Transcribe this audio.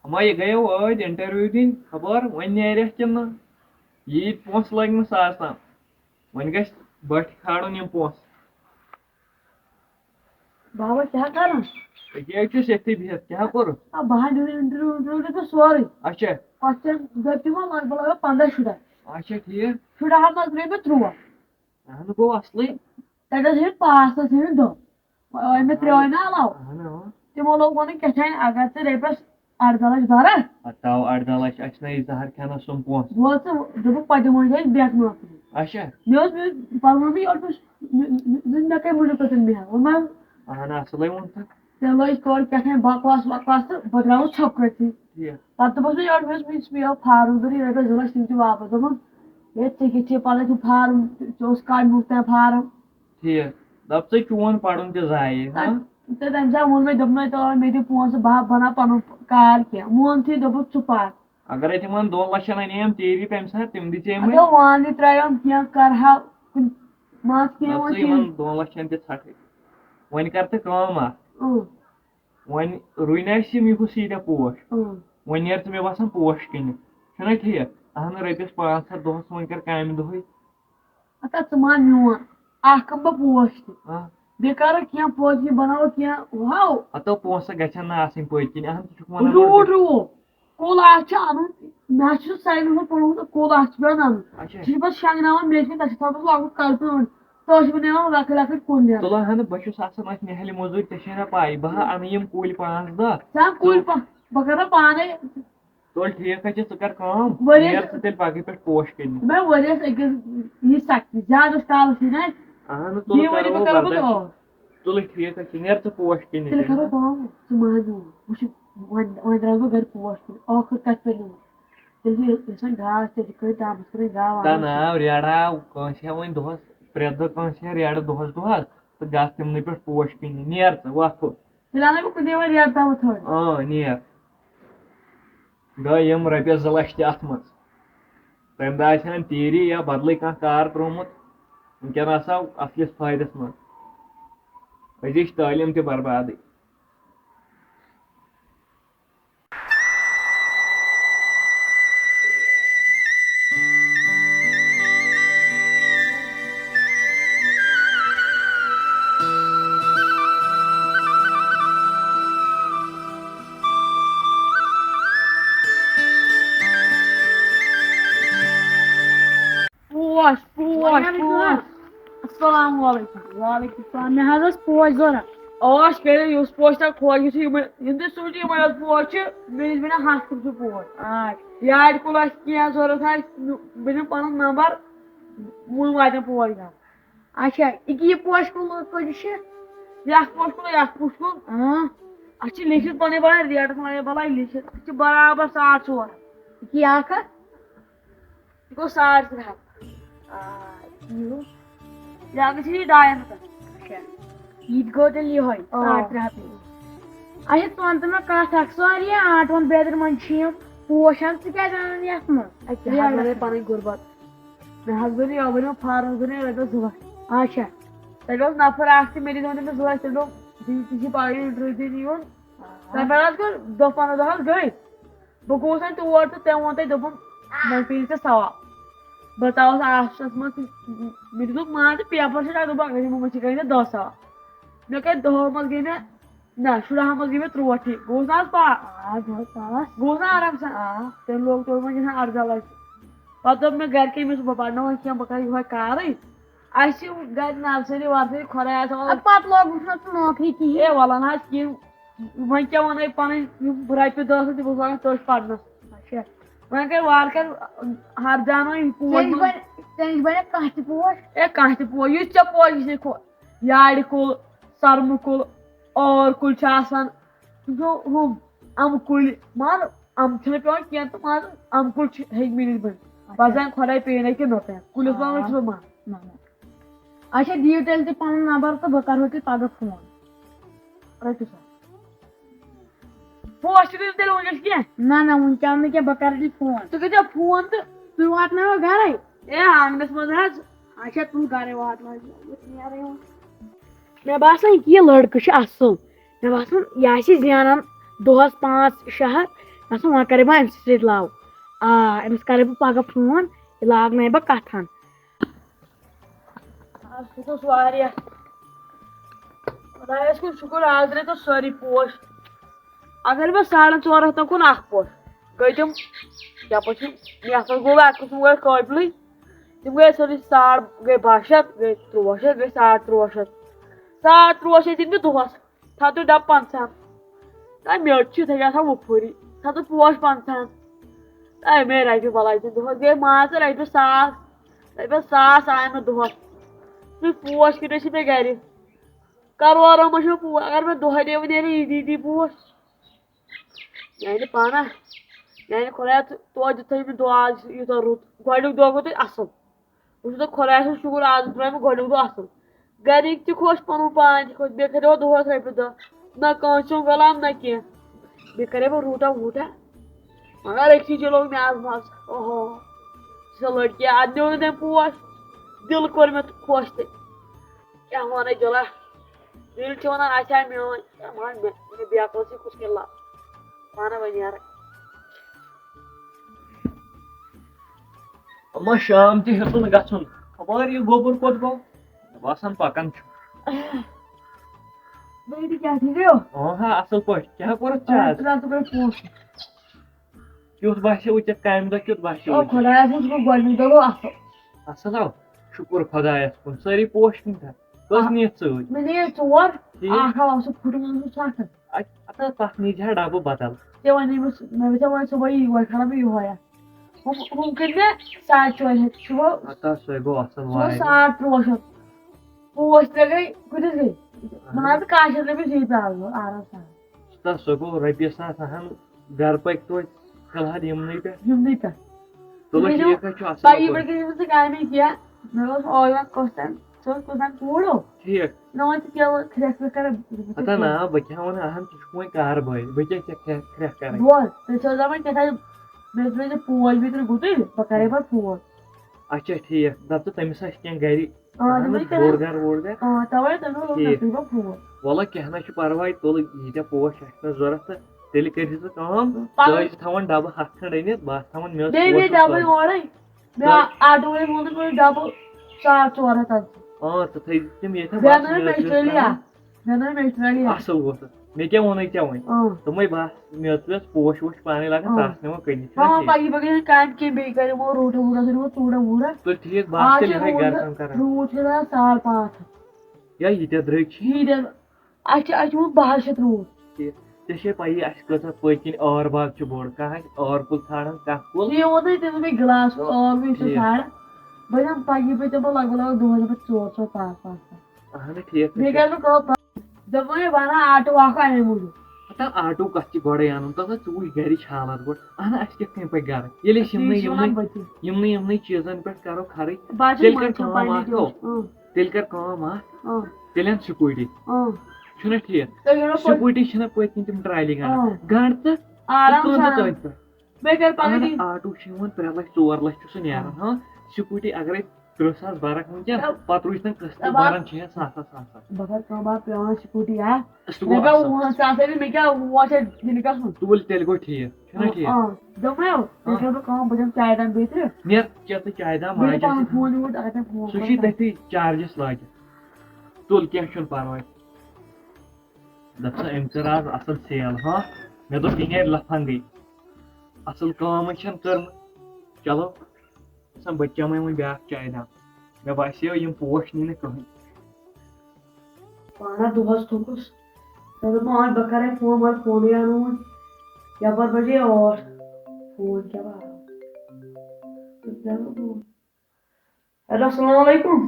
اما یہ گٔیو ٲدۍ انٹرویو دِنۍ خبر وۄنۍ نیرٮ۪س کِنہٕ نہٕ ییٖتۍ پونٛسہٕ لٔگۍ نہٕ ساس تام وۄنۍ گژھِ بٔٹھۍ کھالُن یِم پونٛسہٕ بابا کیٛاہ کران أکیٛاہ حظ چھُس ییٚتھٕے بِہِتھ کیٛاہ کوٚرُتھ بہٕ دِمہٕ انٹرویو دیُت سورُے اچھا کوسچن دٔپۍ تِمو لگ بگ لگو 15 شُراہ اچھا ٹھیٖک شُراہَس منٛز ترٛٲوۍ مےٚ 13 اہن گوٚو اصلٕے تَتہِ ٲسۍ ہیٚنۍ پاس تَتھ ہیٚنۍ دۄہ وۄنۍ مےٚ ترٛٲے نا علاوٕ اہن تِمو لوگ وَنُن کیٛاہ تانۍ اگر ژٕ رۄپیَس 18 لَچھ بَرَکھ تاو 18 لَچھ اَسہِ نَے زہر کھٮ۪نَس سُم پونٛسہٕ بوز ژٕ دوٚپُکھ پَتہٕ دِمو أسۍ بیٚکھ نوکری اچھا مےٚ اوس پَتہٕ ووٚن مےٚ یورٕ مےٚ کَمہِ موٗجوٗب کٔرٕن محنت ووٚن مےٚ اہن اصلٕے ووٚنتھٕ تٔمۍ لٲج کورِ کیٛاہ تانۍ بکواس وکواس تہٕ بہٕ درٛاوُس ژھۄپہٕ کٔرتھٕے پَتہٕ دوٚپُس مےٚ یورٕ مےٚ آو فارم ضروٗرت رۄپیَس 2 لَچھ تِم تہِ واپس دوٚپُن ہے ژےٚ کِتھ چھے پَتہ تِم فارم ژےٚ اوس کَڑنُک تام فارم ٹھیٖک دَپ ژٕ چون پَرُن تہِ ضایع تہٕ تَمہِ ساتہٕ ووٚن مےٚ دوٚپمَے تو مےٚ دِ پونٛسہٕ بہٕ بَناو پَنُن کار کینٛہہ مونتھٕے دوٚپُکھ ژٕ پَر اگرے تِمن 2 لَچھن اَنیم تیری تَمہِ ساتہٕ تِم دِژے اَدٕ وانہِ ترٛایوم کینٛہہ کَرہا مان کینٛہہ یِمن 2 لَچھن تہِ ژھٹٕے وۄنۍ کر ژٕ کٲم اکھ وۄنۍ رُوِنۍ اَسہِ یِم یِہُس ییٖتیٛاہ پوش وۄنۍ نیر ژٕ مےٚ باسان پوش کٕنہِ چھُنہ ٹھیٖک اہن رۄپیَس 500 دۄہس وۄنۍ کر کامہِ دۄہٕے اَدٕ ژٕ مان میون اکھ کٕنہٕ بہٕ پوش تہِ بیٚیہِ کرو کینٛہہ پوش یہِ بَناوو کینٛہہ واو ہتو پونٛسہٕ گژھن نہٕ آسٕنۍ پٔتۍ کِنۍ اہن ژٕ چھُکھ وَنان روٗٹ روٗ کُل اکھ چھُ اَنُن مےٚ حظ چھُ ساروی منٛز پوٚرمُت کُل اکھ چھُ پیٚوان اَنُن سُہ چھُ پَتہٕ شۄنٛگناوان میٚژِ منٛز تَتھ چھُ تھاوُن لۄکُٹ کلپہٕ تٔتھۍ چھِ بَناوان لۄکٕٹۍ لۄکٕٹۍ کُلۍ نیران تُلان ہن بہٕ چھُس آسان اَتھ نِہٲلہِ موٚزوٗرۍ ژےٚ چھے نہ پاے بہٕ ہا اَنہٕ یِم کُلۍ 5-10 ژٕ کُلۍ بہٕ کرٕ پانے تُل ٹھیٖک حظ چھُ ژٕ کر کٲم نیر ژٕ تیٚلہِ پگہہ پٮ۪ٹھ پوش کٕنہِ مےٚ ؤریَس أکِس یہِ سختی زیادَس کالس یی نہ اہن تُل تُلہٕ ٹھیٖک حظ چھُ نیر ژٕ پوش کٕنہِ تیٚلہِ کرو کٲم ژٕ مان میون وٕچھ وۄنۍ درٛاس بہٕ گرِ پوش کُنہِ ٲخٕر کَتہِ پٮ۪ٹھ نِمو تیٚلہِ یُس وۄنۍ گاو تیٚلہِ کٔرۍ دامَس کٔرٕنۍ گاو ناو ریڑاو کٲنٛسہِ ہا وۄنۍ دۄہس 3 دۄہ کٲنٛسہِ ہا ریڑٕ دۄہس تہٕ گژھ تِمنٕے پٮ۪ٹھ پوش کٕنہِ نیر ژٕ وۄتھ ہُہ تیٚلہِ اَنَے بہٕ کُنے وۄنۍ ریٹ تامَتھ تھٲے نیر گٔے یِم رۄپیَس 2 لَچھ تہِ اَتھ منٛز تَمہِ دۄہ آسہِ ہن تیٖری یا بدلٕے کانٛہہ کار ترٛوومُت وٕنکٮ۪ن آسہو اَصلِس فٲیدَس منٛز أزِچ تعلیٖم تہِ بربادٕے پوش پوش پوش السلام علیکم وعلیکم السلام مےٚ حظ ٲس پوش ضوٚرَتھ ٲش کٔرِتھ یُس پوش تۄہہِ خۄش گژھِو یِم تُہۍ سوٗنٛچِو یِمے یوت پوش چھِ مےٚ نِش بَنن 100 پوش یارِ کُل آسہِ کینٛہہ ضوٚرَتھ آسہِ بہٕ دِمہٕ پَنُن نمبر وُنۍ واتن پوش گژھِ اچھا یہِ یہِ پوش کُل کۭتِس چھِ یَتھ پوش کُل یَتھ پوش کُل اَتھ چھِ لیٖکھِتھ پَنٕنۍ بَلاے ریٹَس وَنَے بَلاے لیٖکھِتھ اَتھ چھِ برابر 400 یہِ اکھ ہَتھ یہِ گوٚو 350 یہِ گژھِ یہِ 200 یہِ تہِ گوٚو تیٚلہِ یِہوے 300 اچھا ژٕ وَن تہٕ مےٚ کَتھ اکھ سٲری آٹوَن بیترِ منٛز چھِ یِم پوش حظ ژٕ کیٛازِ اَنان یَتھ منٛز پَنٕنۍ غُربت مےٚ حظ بَنے یَپٲرۍ یِم فارم کٕنٕنۍ رۄپیَس 2 لَچھ اچھا تَتہِ اوس نفر اکھ تہِ مےٚ دِژ تٔمِس 2 لَچھ تٔمۍ دوٚپ ژےٚ چھِ پَگہہ اِنٹرویو دِنہِ یُن تَمہِ پَتہٕ حظ گوٚو 10-15 دۄہ حظ گٔے بہٕ گوٚوُس وۄنۍ تور تہٕ تٔمۍ ووٚن تَتہِ دوٚپُن وۄنۍ پیٚیہِ ژےٚ سوال بہٕ ژاوُس آفسَس منٛز مےٚ دِتُکھ مان ژٕ پیپر چھِ تَتہِ دوٚپ اگر یِمو منٛز چھِ گٔے مےٚ 10 سوال مےٚ گٔے 10 منٛز گٔے مےٚ نہ 16 منٛز گٔے مےٚ 3 ٹھیٖک گوٚوُس نہ حظ پاس گوٚوُس نا آرام سان تٔمۍ لوگ تورٕ وۄنۍ گژھان 18 لَچھ پَتہٕ دوٚپ مےٚ گرِکٮ۪ن مےٚ بہٕ پَرناو وۄنۍ کینٛہہ بہٕ کَرٕ یِہوے کارٕے اَسہِ چھِ گرِ نرسٔری ورسٔری خۄداے پَتہٕ لوگُکھ نہٕ ژٕ نوکری کِہیٖنۍ ہے وَلہٕ نہ حظ کِہیٖنۍ وۄنۍ کیٛاہ وَنَے پَنٕنۍ یِم رۄپیہِ 10 تہِ بہٕ لاگان تٔتھۍ پَرنَس اچھا وۄنۍ گٔے وارٕ کارٕ ہَردانو یہِ پوش ژےٚ نِش بَنیا کانٛہہ تہِ پوش ہے کانٛہہ تہِ پوش یُس ژےٚ پوش گژھِ خۄش یارِ کُل سَروٕ کُل ٲر کُلۍ چھِ آسان ہُم اَمہٕ کُلۍ مان اَمہٕ چھِنہٕ پیٚوان کینٛہہ تہٕ مان اَمہٕ کُلۍ چھِ ہیٚکہِ مِلِتھ بٔنِتھ پَتہٕ زَن خۄداے پیٚیہِ کہِ نہ پیٚیہِ کُلِس وَنو چھُ مان اچھا دِیِو تیٚلہِ تُہۍ پَنُن نمبر تہٕ بہٕ کَرہو تۄہہِ پگہہ فون رٔٹِو سا پوش تہِ تیٚلہِ وٕنکیٚس کینٛہہ نہ وٕنکیٚن نہٕ کینٛہہ بہٕ کَرٕ تیٚلہِ فون ژٕ کٔرۍزیو فون تہٕ تُہۍ واتنٲیوا گرے ہے آنٛگنَس منٛز حظ اچھا تُل گرے واتنٲیزِ نیرٕے وۄنۍ مےٚ باسان یہِ لٔڑکہٕ چھُ اَصٕل مےٚ باسان یہِ آسہِ زینان دۄہَس 500-600 دوٚپُن وۄنۍ کَرے بہٕ أمۍ سۭتۍ لَو أمِس کَرے بہٕ پَگاہ فون یہِ لاگناے بہٕ کَتھَن سُہ اوس واریاہ خۄدایَس کُن شُکُر آز درٛاے تَتھ سٲری پوش اگر مےٚ 450 کُن اَکھ پوش گٔے تِم یَپٲرۍ چھِ یَتھ منٛز گوٚو اَتھ قٕسٕم گٔے قٲبلٕے تِم گٔے سٲری گٔے 12 شیٚتھ گٔے 13 شیٚتھ گٔے 13.5 شیٚتھ 13.5 شیٚتھ دِتۍ مےٚ دۄہَس تھاو تُہۍ ڈَبہٕ 50 میٚژ چھِ یِتھَے آسان وُپھٕرۍ تھاو تُہۍ پوش 50 مے رۄپیہِ بَلاے تہِ دۄہَس گٔے مان ژٕ رۄپیہِ 1,000 آے مےٚ دۄہَس پوش کٕنٕے چھِ مےٚ گَرِ کَرورَن منٛز چھِ مےٚ پوش اگر مےٚ دۄہَے نیرِ ییٖتی پوش میٛانہِ پانہ میٛانہِ خۄدایا توتہِ دِژٕے مےٚ دُعا آز یوٗتاہ رُت گۄڈنیُک دۄہ گوٚو توتہِ اَصٕل بہٕ چھُس خۄدایَس کُن شُکُر آز درٛاے مےٚ گۄڈنیُک دۄہ اَصٕل گَرِکۍ تہِ خۄش پَنُن پان تہِ خۄش بیٚیہِ کھٔتیو دۄہَس رۄپیہِ دَہ نہ کٲنٛسہِ ہُنٛد غلام نہ کینٛہہ بیٚیہِ کَرے بہٕ روٗٹا ووٗٹا مگر أکسٕے چلو مےٚ آز مَزٕ اوہو سۄ لٔڑکی اَدٕ نیوٗ نہٕ تٔمۍ پوش دِل کوٚر مےٚ خۄش تہٕ کیٛاہ وَنَے دِلا دِل چھِ وَنان اَسہِ آے میٲنۍ مےٚ بیکلَسٕے کُس کیٛاہ لا پانہ وۄنۍ نیرٕ اما شام تہِ ہیوٚتُن گژھُن خبر یہِ گوٚبُر کوٚت گوٚو مےٚ باسان پَکان چھُ بیٚیہِ کیٛاہ ٹھیٖک گٔیو ہا اَصٕل پٲٹھۍ کیٛاہ کوٚرُتھ ژےٚ کیُتھ باسیو ژےٚ کامہِ دۄہ کیُتھ باسیو خۄدایَس کُن شُکُر گۄڈنیُک دۄہ گوٚو اَصٕل اَصٕل ہو شُکُر خۄدایَس کُن سٲری پوش کٕنۍتھا کٔژ نِیَتھ ژٕ مےٚ نِیے 4 اَکھ آو سُہ پھُٹمُت سُہ ژھٹھ اَدٕ تَتھ نیٖزِ ہا ڈَبہٕ بدل ژےٚ وَنے مےٚ وۄنۍ صُبحٲے یِہوے کھَالہ بہٕ یِہوے ہُم کٕنۍ مےٚ 4.5 ہَتھ سُہ گوٚو سُے گوٚو اَصٕل 13.5 شیٚتھ پوش ترٛےٚ گٔے کۭتِس گٔے مان ژٕ 1,000 شیٚتھ رۄپیہِ زیٖٹھ آز آرام سان سُہ گوٚو رۄپیہِ ساس اَہَن گرٕ پٔکۍ توتہِ فِلحال یِمنٕے پٮ۪ٹھ تُلو ٹھیٖک حظ چھُ اَصٕل پَیی پٲٹھۍ گٔے نہٕ ژٕ کامے کینٛہہ مےٚ اوس اویوان کۄستام ژٕ اوس کۄستام کوٗر ہو ٹھیٖک مےٚ ووٚن ژٕ کیٛاہ کھرٛٮ۪کھ وٮ۪کھ کَران ہتا نا بہٕ کیٛاہ وَنہٕ اَہَن ژٕ چھُکھ وۄنۍ کاربٲرۍ بہٕ کیٛاہ ژےٚ کھرٛٮ۪کھ کَرٕنۍ بوز تُہۍ چھِو دَپان کیٛاہ مےٚ ترٛٲیزِ پوش بیترِ گُتٕلۍ بہٕ کَرے پَتہٕ فون اچھا ٹھیٖک دَپ ژٕ تٔمِس آسہِ کینٛہہ گرِ تَوَے تَوَے فون وَلہٕ کیٚنٛہہ نہ چھُ پَرواے تُل ییٖتیٛاہ پوش آسہِ مےٚ ضوٚرَتھ تہٕ تیٚلہِ کٔرزِ ژٕ کٲم ژٕ ٲسۍ تھاوان ڈَبہٕ 100 کھٔنٛڈ أنِتھ بہٕ آسہٕ تھاوان بیٚیہِ ڈَبہٕ اورَے مےٚ آٹوٗ وٲلۍ ووٚنُن ڈَبہٕ 450 ژٕ تھٲیزِ تِم ییٚتٮ۪ن اَصٕل گوٚو تہٕ مےٚ کیٛاہ ووٚنُے ژےٚ وۄنۍ دوٚپمَے بَس میٚژ ویٚژ پوش ووش پانَے لاگان تَتھ نِمو کٕنِتھ تُل ٹھیٖک بہٕ آسہٕ تیٚلہِ یِہوٚے گرٕ کٲم کران یا ییٖتیٛاہ درٛوٚگۍ چھِ اَسہِ چھُ وۄنۍ 12 شیٚتھ روٗد ٹھیٖک ژےٚ چھے پَیی اَسہِ کۭژاہ پٔتۍ کِنۍ ٲر باغ چھُ بوٚڑ کانٛہہ آسہِ ٲر کُل ژھانڈان کانٛہہ کُل گِلاس ژھانڈان بہٕ دِمہٕ پَیی بہٕ دِمہٕ لگ بگ دۄہَس 400-500 اَہنُو ٹھیٖک بیٚیہِ کَرٕ بہٕ کٲم دوٚپمَے بہٕ اَنہٕ آٹوٗ اَکھ اَمے موٗجوٗب ہتا آٹوٗ کَتھ چھِ گۄڈَے اَنُن تَتھ ژٕ وٕچھ گرِچ حالات گۄڈٕ اَہن اَسہِ کِتھ کٔنۍ پَکہِ گرٕ ییٚلہِ أسۍ یِمنٕے چیٖزَن پٮ۪ٹھ کَرو خرٕچ تیٚلہِ کر کٲم اکھ تیٚلہِ اَن سکوٗٹی چھُنہ ٹھیٖک سکوٗٹی چھِنہ پٔتۍ کِنۍ تِم ٹرالی گنٛڈ تہٕ آٹوٗ چھُ یِوان 3 لَچھ 4 لَچھ چھُ سُہ نیران ہاں سکوٗٹی اگرے 30,000 بَرکھ وٕنکیٚن پَتہٕ روٗزِ تَمہِ قٕسطٕ بَران 6-7 تُل تیٚلہِ گوٚو ٹھیٖک چھُنہ ٹھیٖک نیر چےٚ ژٕ چایہِ دام سُہ چھُے تٔتھی چارجَس لٲگِتھ تُل کیٚنٛہہ چھُنہٕ پَرواے دَپ سا أمۍ کٔر آز اَصٕل سیل ہاں مےٚ دوٚپ یہِ نیرِ لَفنٛگٕے اَصٕل کٲمٕے چھَنہٕ کٔرمٕژ چلو بہٕ چٮ۪مَے وۄنۍ بیٛاکھ چایہِ دام مےٚ باسیو یِم پوش نی نہٕ کٕہٕنۍ پانہ دۄہَس تھوٚکُس مےٚ دوٚپ وۄنۍ بہٕ کَرَے فون مگر فونٕے آو نہٕ وۄنۍ یَپٲرۍ بَجے 8 فون کیٛاہ آو ہیلو اَسَلامُ علیکُم